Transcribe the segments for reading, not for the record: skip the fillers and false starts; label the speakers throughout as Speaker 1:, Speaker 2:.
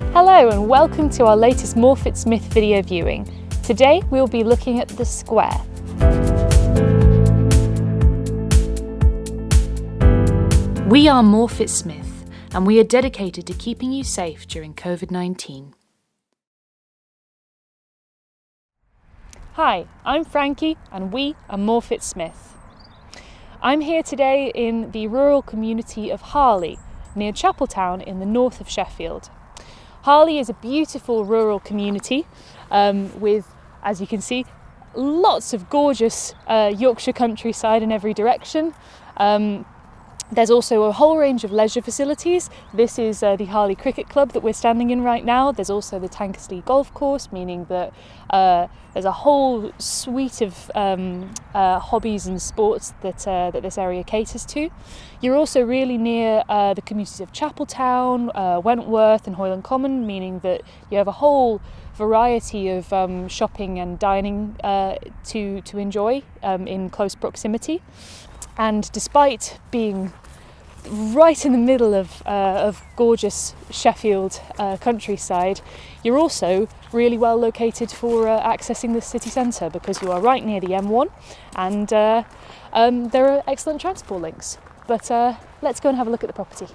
Speaker 1: Hello and welcome to our latest MorfittSmith video viewing. Today we'll be looking at the square. We are MorfittSmith and we are dedicated to keeping you safe during COVID-19. Hi, I'm Frankie and we are MorfittSmith. I'm here today in the rural community of Harley, near Chapeltown in the north of Sheffield. Harley is a beautiful rural community with, as you can see, lots of gorgeous Yorkshire countryside in every direction. There's also a whole range of leisure facilities. This is the Harley Cricket Club that we're standing in right now. There's also the Tankersley Golf Course, meaning that there's a whole suite of hobbies and sports that this area caters to. You're also really near the communities of Chapeltown, Wentworth and Hoyland Common, meaning that you have a whole variety of shopping and dining to enjoy in close proximity. And despite being right in the middle of gorgeous Sheffield countryside, you're also really well located for accessing the city centre because you are right near the M1 and there are excellent transport links. But let's go and have a look at the property.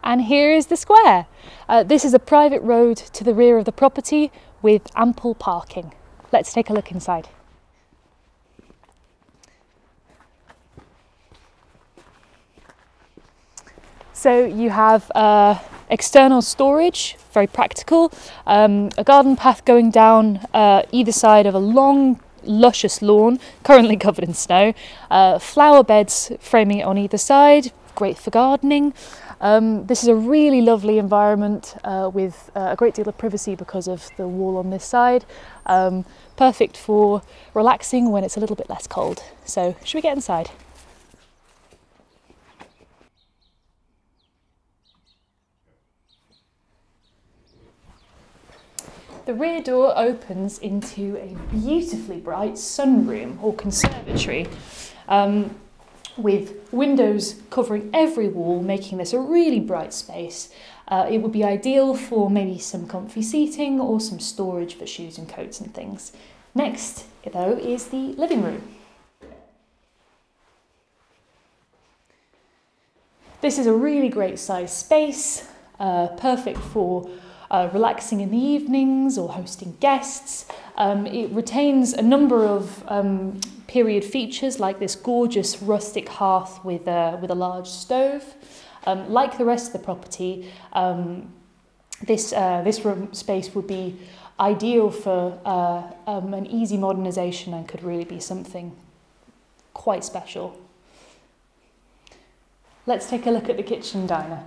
Speaker 1: And here is the square. This is a private road to the rear of the property with ample parking. Let's take a look inside. So you have external storage, very practical, a garden path going down either side of a long, luscious lawn, currently covered in snow, flower beds framing it on either side, great for gardening. This is a really lovely environment with a great deal of privacy because of the wall on this side. Perfect for relaxing when it's a little bit less cold. So, should we get inside? The rear door opens into a beautifully bright sunroom or conservatory. With windows covering every wall, making this a really bright space. It would be ideal for maybe some comfy seating or some storage for shoes and coats and things. Next, though, is the living room. This is a really great sized space, perfect for relaxing in the evenings or hosting guests. It retains a number of period features like this gorgeous rustic hearth with a large stove. Like the rest of the property, this room space would be ideal for an easy modernisation and could really be something quite special. Let's take a look at the kitchen diner.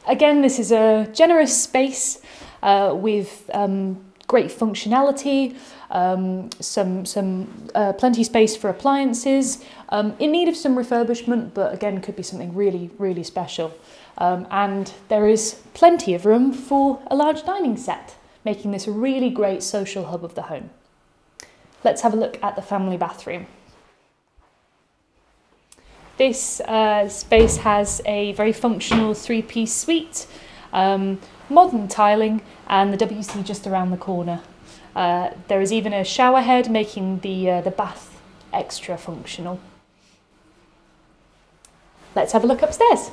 Speaker 1: Again, this is a generous space with great functionality, plenty space for appliances, in need of some refurbishment, but again could be something really, really special. And there is plenty of room for a large dining set, making this a really great social hub of the home. Let's have a look at the family bathroom. This space has a very functional three-piece suite, modern tiling and the WC just around the corner. There is even a shower head making the bath extra functional. Let's have a look upstairs.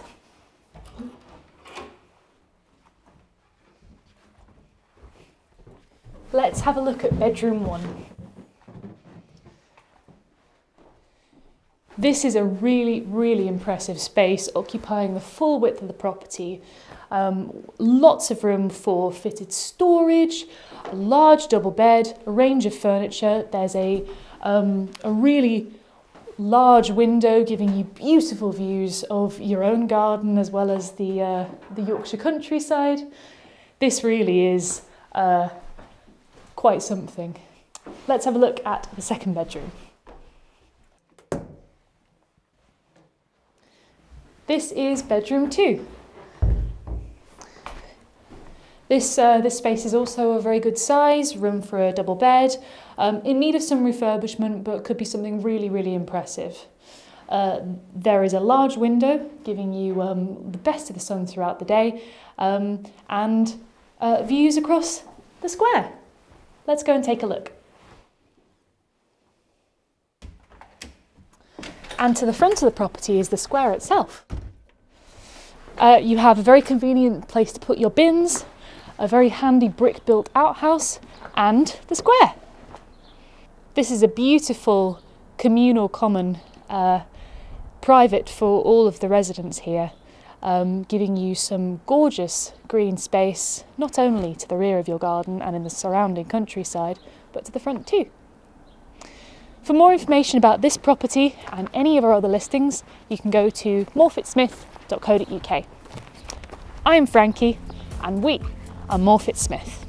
Speaker 1: Let's have a look at bedroom 1. This is a really, really impressive space, occupying the full width of the property. Lots of room for fitted storage, a large double bed, a range of furniture. There's a really large window giving you beautiful views of your own garden as well as the Yorkshire countryside. This really is quite something. Let's have a look at the second bedroom. This is bedroom 2. This space is also a very good size, room for a double bed, in need of some refurbishment, but could be something really, really impressive. There is a large window giving you the best of the sun throughout the day, and views across the square. Let's go and take a look. And to the front of the property is the square itself. You have a very convenient place to put your bins, a very handy brick-built outhouse, and the square. This is a beautiful communal common, private for all of the residents here, giving you some gorgeous green space, not only to the rear of your garden and in the surrounding countryside, but to the front too. For more information about this property and any of our other listings, you can go to MorfittSmith.co.uk. I am Frankie, and we are MorfittSmith.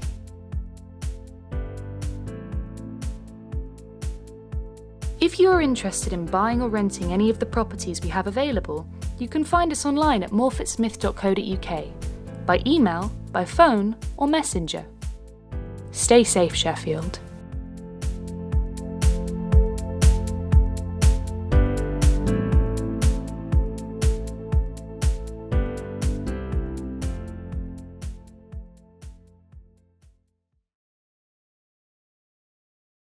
Speaker 1: If you are interested in buying or renting any of the properties we have available, you can find us online at morfittsmith.co.uk, by email, by phone or messenger. Stay safe, Sheffield.